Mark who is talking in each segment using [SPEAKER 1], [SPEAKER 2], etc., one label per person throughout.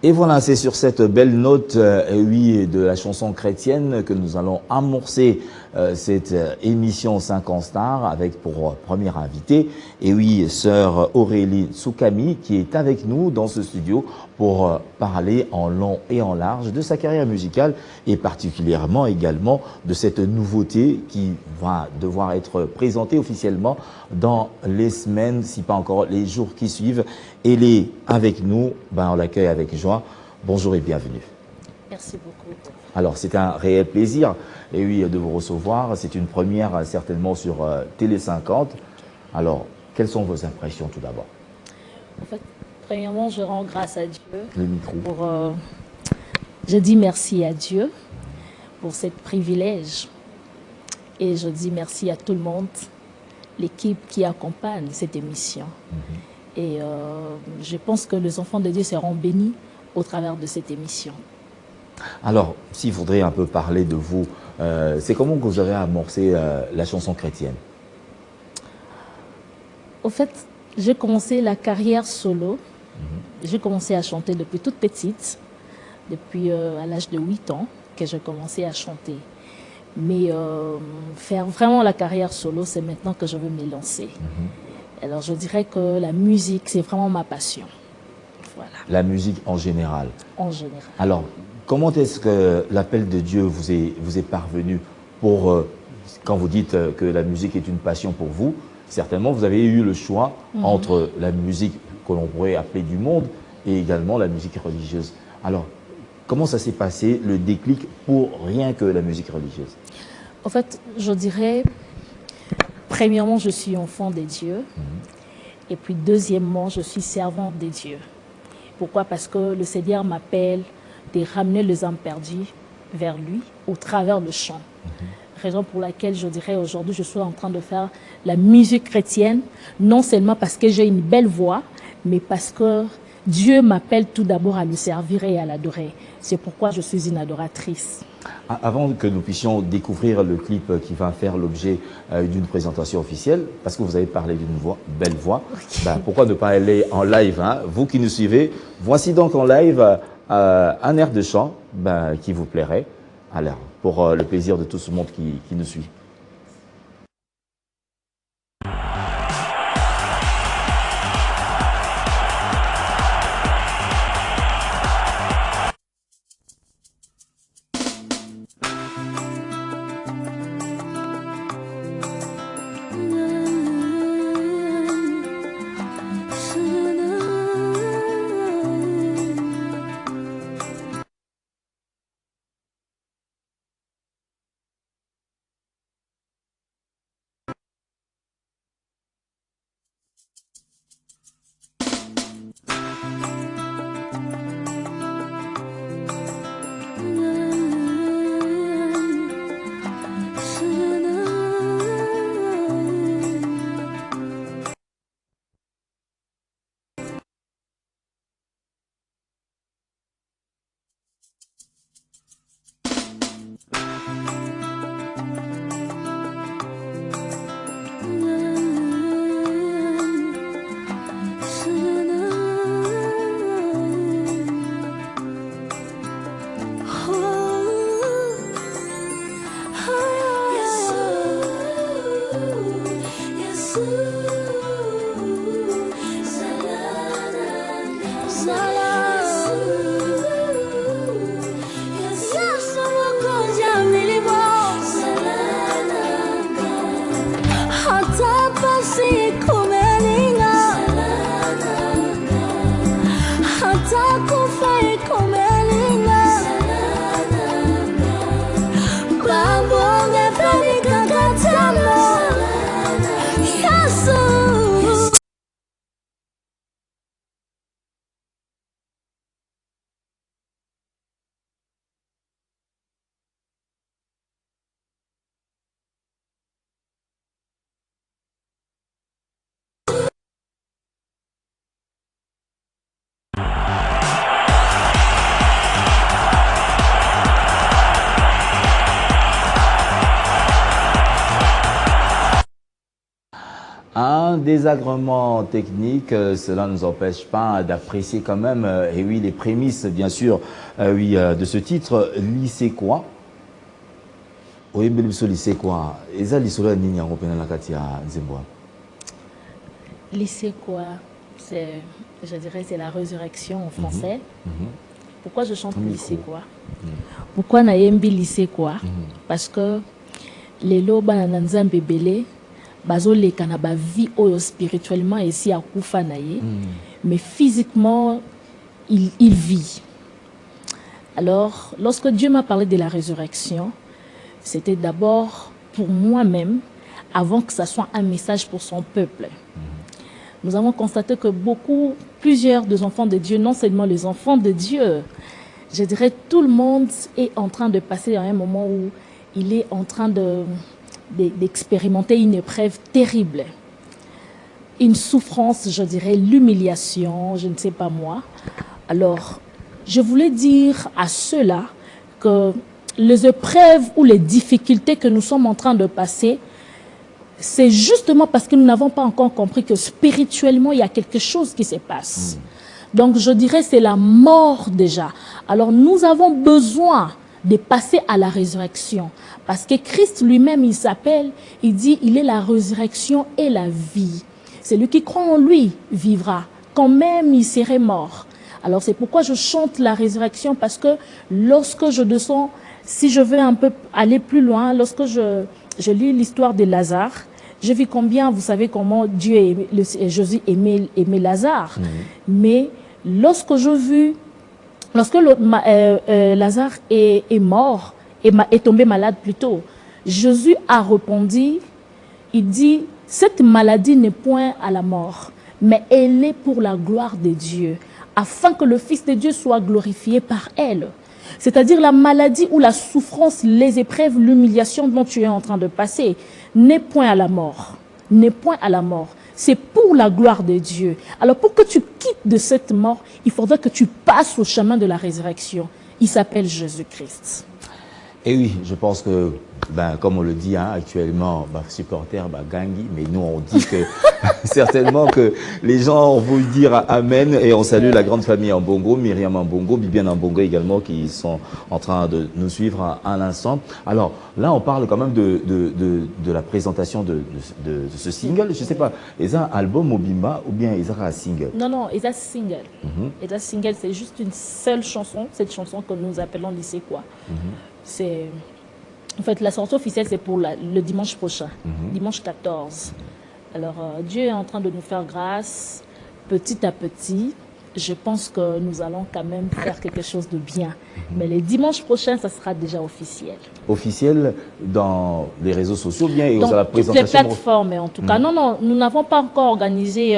[SPEAKER 1] Et voilà, c'est sur cette belle note, oui, de la chanson chrétienne que nous allons amorcer cette émission 5 ans Star avec pour première invitée, et oui, sœur Aurélie Soukami qui est avec nous dans ce studio pour parler en long et en large de sa carrière musicale et particulièrement également de cette nouveauté qui va devoir être présentée officiellement dans les semaines, si pas encore les jours qui suivent. Elle est avec nous, on l'accueille avec joie. Bonjour et bienvenue.
[SPEAKER 2] Merci beaucoup.
[SPEAKER 1] Alors, c'est un réel plaisir, et oui, de vous recevoir. C'est une première certainement sur Télé 50. Alors, quelles sont vos impressions tout d'abord?
[SPEAKER 2] En fait, premièrement, je rends grâce à Dieu.
[SPEAKER 1] Le micro.
[SPEAKER 2] Je dis merci à Dieu pour ce privilège. Et je dis merci à tout le monde, l'équipe qui accompagne cette émission. Et je pense que les enfants de Dieu seront bénis au travers de cette émission.
[SPEAKER 1] Alors, s'il faudrait un peu parler de vous, c'est comment que vous avez amorcé la chanson chrétienne?
[SPEAKER 2] Au fait, j'ai commencé la carrière solo. J'ai commencé à chanter depuis toute petite, depuis à l'âge de 8 ans que j'ai commencé à chanter. Mais faire vraiment la carrière solo, c'est maintenant que je veux me lancer. Alors je dirais que la musique, c'est vraiment ma passion. Voilà.
[SPEAKER 1] La musique en général.
[SPEAKER 2] En général.
[SPEAKER 1] Alors, comment est-ce que l'appel de Dieu vous est parvenu pour, quand vous dites que la musique est une passion pour vous, certainement vous avez eu le choix entre la musique que l'on pourrait appeler du monde et également la musique religieuse. Alors, comment ça s'est passé, le déclic pour rien que la musique religieuse?
[SPEAKER 2] En fait, je dirais, premièrement, je suis enfant de Dieu. Et puis, deuxièmement, je suis servante de Dieu. Pourquoi? Parce que le Seigneur m'appelle de ramener les âmes perdues vers lui au travers le chant. Raison pour laquelle je dirais aujourd'hui, je suis en train de faire la musique chrétienne, non seulement parce que j'ai une belle voix, mais parce que Dieu m'appelle tout d'abord à le servir et à l'adorer. C'est pourquoi je suis une adoratrice.
[SPEAKER 1] Avant que nous puissions découvrir le clip qui va faire l'objet d'une présentation officielle, parce que vous avez parlé d'une belle voix, pourquoi ne pas aller en live, hein? Vous qui nous suivez, voici donc en live un air de chant qui vous plairait, alors, pour le plaisir de tout ce monde qui nous suit. Un désagrément technique, cela ne nous empêche pas d'apprécier quand même, et oui, les prémices, bien sûr, oui, de ce titre, lycée quoi? Oui, mais le lycée quoi? Et ça, lycée là, ni n'yango pena la katia Nzemboa.
[SPEAKER 2] Lycée quoi? C'est, je dirais, c'est la résurrection en français. Pourquoi je chante lycée quoi? Pourquoi naïmbi lycée quoi? Parce que les lobes nanzambe belé. Bazoleka na ba vie oyo spirituellement ici à kufa na ye, mais physiquement il vit. Alors lorsque Dieu m'a parlé de la résurrection, c'était d'abord pour moi-même avant que ça soit un message pour son peuple. Nous avons constaté que plusieurs des enfants de Dieu, non seulement les enfants de Dieu, je dirais tout le monde est en train de passer à un moment où il est en train d'expérimenter une épreuve terrible, une souffrance, je dirais, l'humiliation, je ne sais pas moi. Alors, je voulais dire à ceux-là que les épreuves ou les difficultés que nous sommes en train de passer, c'est justement parce que nous n'avons pas encore compris que spirituellement, il y a quelque chose qui se passe. Donc, je dirais c'est la mort déjà. Alors, nous avons besoin de passer à la résurrection. Parce que Christ lui-même, il dit, il est la résurrection et la vie. Celui qui croit en lui vivra, quand même il serait mort. Alors c'est pourquoi je chante la résurrection, parce que lorsque je descends, si je veux un peu aller plus loin, lorsque je lis l'histoire de Lazare, je vis combien, vous savez comment Dieu et Jésus aimait Lazare. Mais lorsque Lazare est mort, est tombé malade plutôt, Jésus a répondu, il dit, cette maladie n'est point à la mort, mais elle est pour la gloire de Dieu, afin que le Fils de Dieu soit glorifié par elle. C'est-à-dire la maladie ou la souffrance, les épreuves, l'humiliation dont tu es en train de passer, n'est point à la mort, n'est point à la mort. C'est pour la gloire de Dieu. Alors pour que tu quittes de cette mort, il faudra que tu passes au chemin de la résurrection. Il s'appelle Jésus-Christ.
[SPEAKER 1] Et oui, je pense que, comme on le dit actuellement, supporter, gangi, mais nous on dit que certainement que les gens vont dire Amen, et on salue la grande famille Ambongo, Myriam Ambongo, Bibiane Ambongo également, qui sont en train de nous suivre à l'instant. Alors là, on parle quand même de la présentation de ce single. Je ne sais pas, est-ce un album Obima ou bien est-ce un single?
[SPEAKER 2] Non, c'est un single. Et un single, c'est juste une seule chanson, cette chanson que nous appelons Lycée quoi. C'est en fait la sortie officielle, c'est pour le dimanche prochain, dimanche 14. Alors Dieu est en train de nous faire grâce petit à petit. Je pense que nous allons quand même faire quelque chose de bien. Mais le dimanche prochain, ça sera déjà officiel.
[SPEAKER 1] Officiel dans les réseaux sociaux, bien, et
[SPEAKER 2] dans
[SPEAKER 1] la présentation.
[SPEAKER 2] Toutes les plateformes, en tout cas. Non, nous n'avons pas encore organisé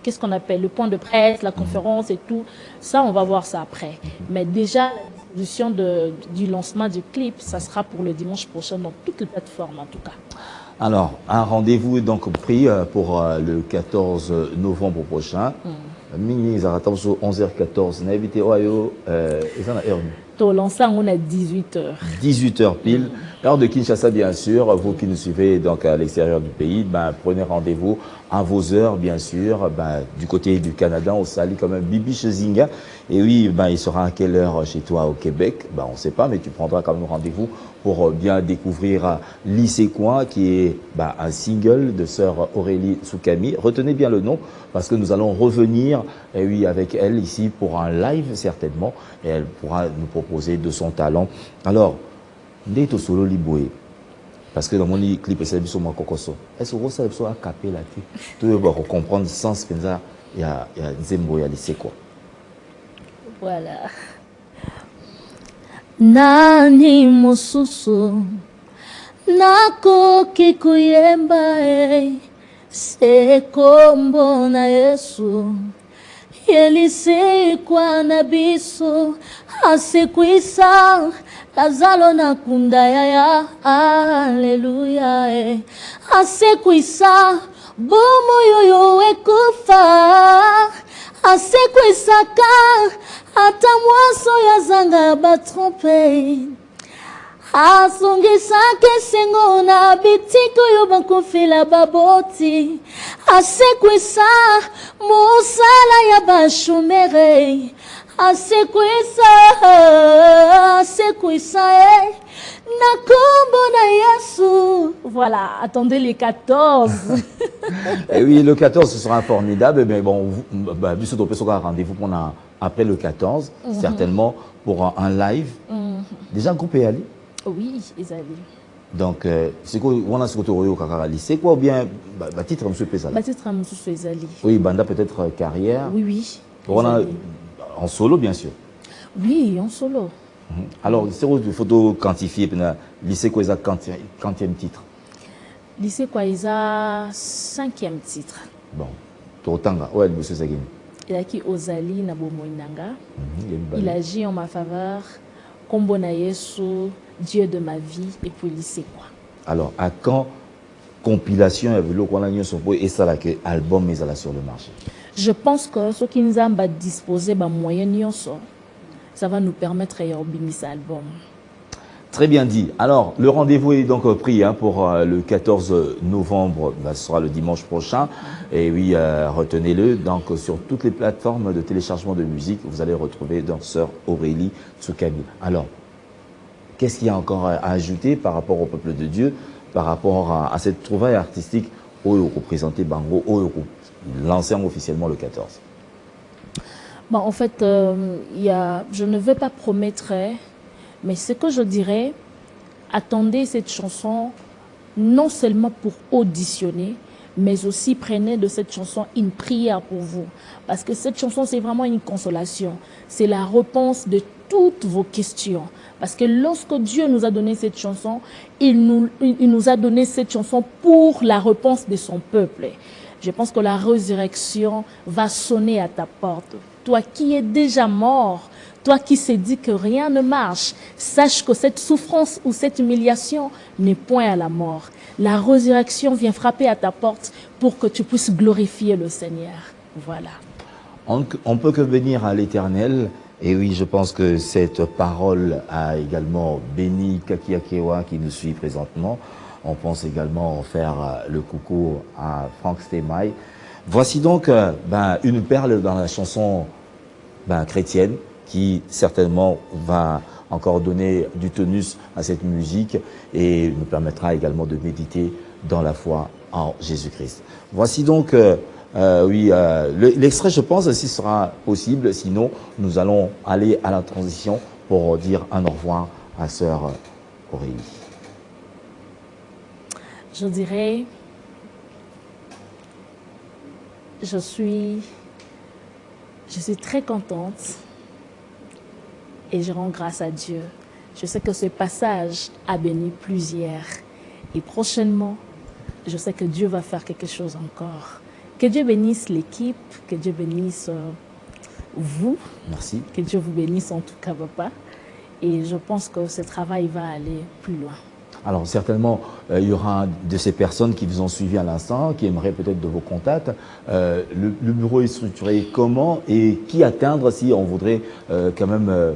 [SPEAKER 2] qu'est-ce qu'on appelle le point de presse, la conférence et tout. Ça, on va voir ça après. Mais déjà, la distribution du lancement du clip, ça sera pour le dimanche prochain dans toutes les plateformes, en tout cas.
[SPEAKER 1] Alors, un rendez-vous donc pris pour le 14 novembre prochain. Minuit, 11h14. N'invité Oyo,
[SPEAKER 2] Au lancement, on a 18h.
[SPEAKER 1] 18h pile. Heure de Kinshasa, bien sûr. Vous qui nous suivez donc à l'extérieur du pays, prenez rendez-vous à vos heures, bien sûr. Du côté du Canada, on salue quand même Bibi Chezinga. Et oui, il sera à quelle heure chez toi au Québec? On ne sait pas, mais tu prendras quand même rendez-vous pour bien découvrir Lycée Quoi, qui est un single de sœur Aurélie Soukami. Retenez bien le nom, parce que nous allons revenir avec elle ici pour un live certainement, et elle pourra nous proposer de son talent. Alors, Ndeto Solo Liboué, parce que dans mon clip, c'est sur mon cocoso. Est-ce que vous avez besoin de caper la tête? Tout le monde comprendre le sens, il y a Nzembo, il y a Lycée Quoi.
[SPEAKER 2] Voilà. Nani mususu nakoki kuyemba sekombo na Yesu Lycée na biso asekwisa lazalo na kundaya ya haleluya asekwisa bomo yoyo ekufa asekwisaka ata mwaso ya zanga batrompe asongisaka esengo na bitiko oyo bakofela baboti asekwisa mosala ya bashomere asekwisa na kombo na Yesu. Voilà, attendez les 14.
[SPEAKER 1] Et oui, le 14, ce sera formidable. Mais bon, vu ce rendez-vous qu'on a après le 14, certainement pour un live. Déjà, un groupe est allé?
[SPEAKER 2] Oui, ils allaient.
[SPEAKER 1] Donc, c'est quoi, on a ce côté au Kakali, c'est quoi ou bien, titre M. Pesala?
[SPEAKER 2] Titre M. Pesala.
[SPEAKER 1] Oui, Banda peut-être carrière.
[SPEAKER 2] Oui, oui.
[SPEAKER 1] On a en solo, bien sûr.
[SPEAKER 2] Oui, en solo.
[SPEAKER 1] Alors, c'est quoi, il faut quantifier, lycée quoi, ça, 40e titre?
[SPEAKER 2] Lycée quoi, ils ont 5e titre.
[SPEAKER 1] Bon, Totanga, ouais, M. Sagini.
[SPEAKER 2] Il a qui Ozali na Bomoinanga. Il agit en ma faveur. Kombo na Yesu, Dieu de ma vie, et puis lycée quoi. Alors,
[SPEAKER 1] à quand compilation avec le et ça là que album est là sur le marché?
[SPEAKER 2] Je pense que ce qui nous a disposé de moyens, ça va nous permettre de faire album.
[SPEAKER 1] Très bien dit. Alors, le rendez-vous est donc pris pour le 14 novembre, ce sera le dimanche prochain. Et oui, retenez-le, donc sur toutes les plateformes de téléchargement de musique, vous allez retrouver danseur Aurélie Tsukami. Alors, qu'est-ce qu'il y a encore à ajouter par rapport au peuple de Dieu, par rapport à cette trouvaille artistique où représenté Bango, où lancé officiellement le 14?
[SPEAKER 2] Bon, en fait, je ne veux pas promettre, mais ce que je dirais, attendez cette chanson non seulement pour auditionner, mais aussi prenez de cette chanson une prière pour vous. Parce que cette chanson, c'est vraiment une consolation. C'est la réponse de toutes vos questions. Parce que lorsque Dieu nous a donné cette chanson, il nous a donné cette chanson pour la réponse de son peuple. Je pense que la résurrection va sonner à ta porte. Toi qui es déjà mort, toi qui se dis que rien ne marche, sache que cette souffrance ou cette humiliation n'est point à la mort. La résurrection vient frapper à ta porte pour que tu puisses glorifier le Seigneur. Voilà.
[SPEAKER 1] On ne peut que venir à l'Éternel. Et oui, je pense que cette parole a également béni Kaki Akewa qui nous suit présentement. On pense également faire le coucou à Franck Stemay. Voici donc une perle dans la chanson chrétienne qui certainement va encore donner du tonus à cette musique et nous permettra également de méditer dans la foi en Jésus-Christ. Voici donc, l'extrait, je pense, si ce sera possible. Sinon, nous allons aller à la transition pour dire un au revoir à sœur Aurélie.
[SPEAKER 2] Je dirais, je suis très contente et je rends grâce à Dieu. Je sais que ce passage a béni plusieurs. Et prochainement, je sais que Dieu va faire quelque chose encore. Que Dieu bénisse l'équipe, que Dieu bénisse vous.
[SPEAKER 1] Merci.
[SPEAKER 2] Que Dieu vous bénisse en tout cas, papa. Et je pense que ce travail va aller plus loin.
[SPEAKER 1] Alors certainement, il y aura de ces personnes qui vous ont suivi à l'instant, qui aimeraient peut-être de vos contacts. Le bureau est structuré comment et qui atteindre si on voudrait quand même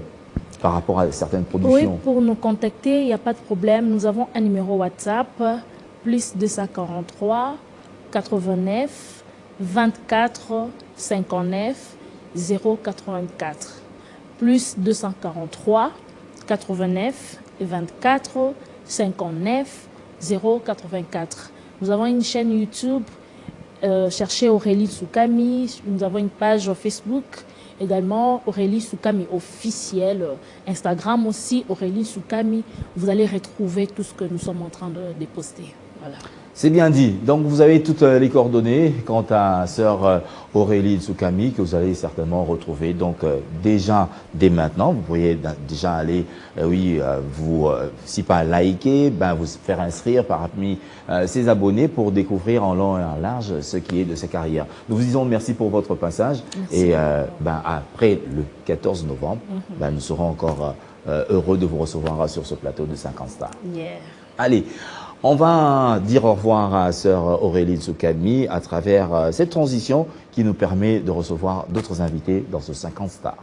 [SPEAKER 1] par rapport à certaines productions?
[SPEAKER 2] Oui, pour nous contacter, il n'y a pas de problème. Nous avons un numéro WhatsApp, plus 243 89 24 59 084. Plus 243 89 24 59 084. Nous avons une chaîne YouTube, cherchez Aurélie Tsukami. Nous avons une page Facebook, également Aurélie Tsukami officielle. Instagram aussi, Aurélie Tsukami. Vous allez retrouver tout ce que nous sommes en train de poster. Voilà.
[SPEAKER 1] C'est bien dit. Donc vous avez toutes les coordonnées quant à sœur Aurélie Tsukami que vous allez certainement retrouver. Donc déjà dès maintenant, vous pourriez déjà aller, si pas liker, vous faire inscrire parmi ses abonnés pour découvrir en long et en large ce qui est de sa carrière. Nous vous disons merci pour votre passage. Merci. Et après le 14 novembre, nous serons encore heureux de vous recevoir sur ce plateau de 50 Stars.
[SPEAKER 2] Yeah.
[SPEAKER 1] Allez. On va dire au revoir à sœur Aurélie Tsukami à travers cette transition qui nous permet de recevoir d'autres invités dans ce 50 Stars.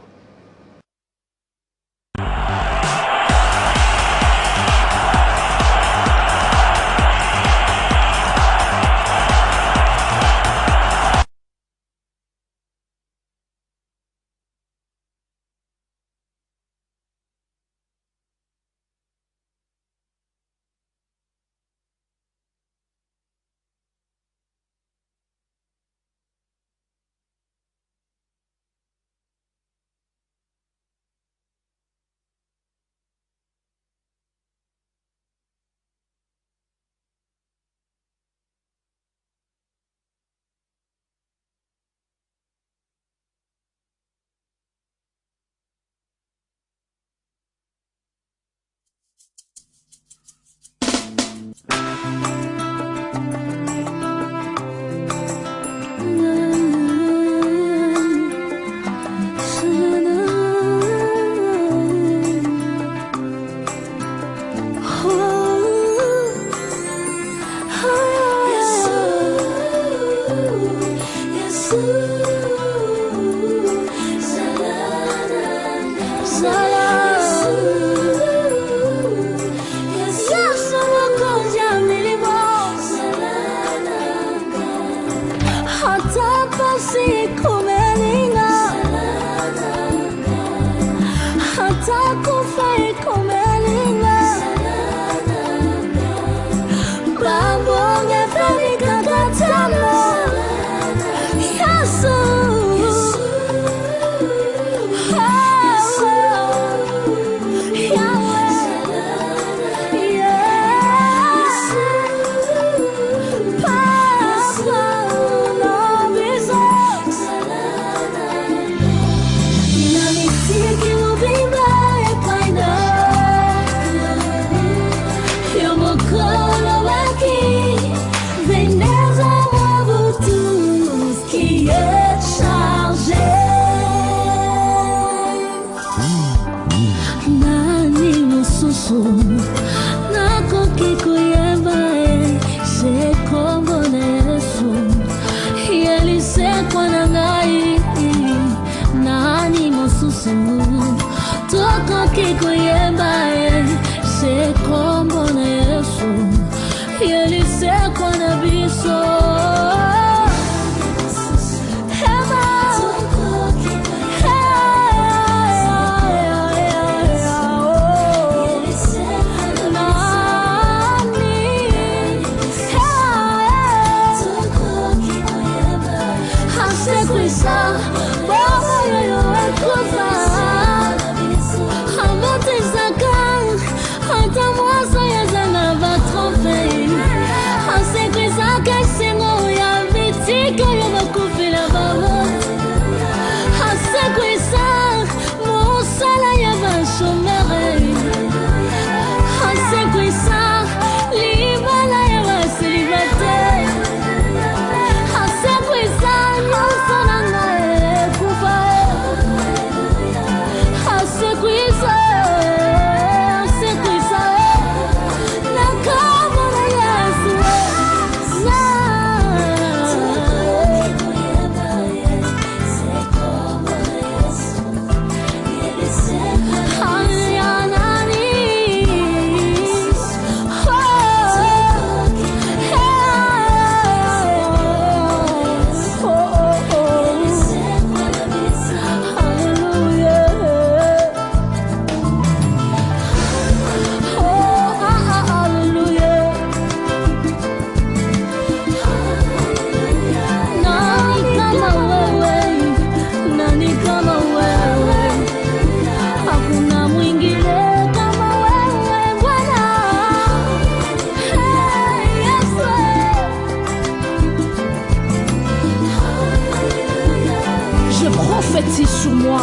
[SPEAKER 2] Sur moi,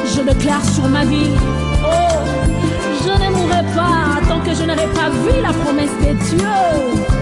[SPEAKER 2] je déclare sur ma vie, oh, je ne mourrai pas tant que je n'aurai pas vu la promesse de Dieu.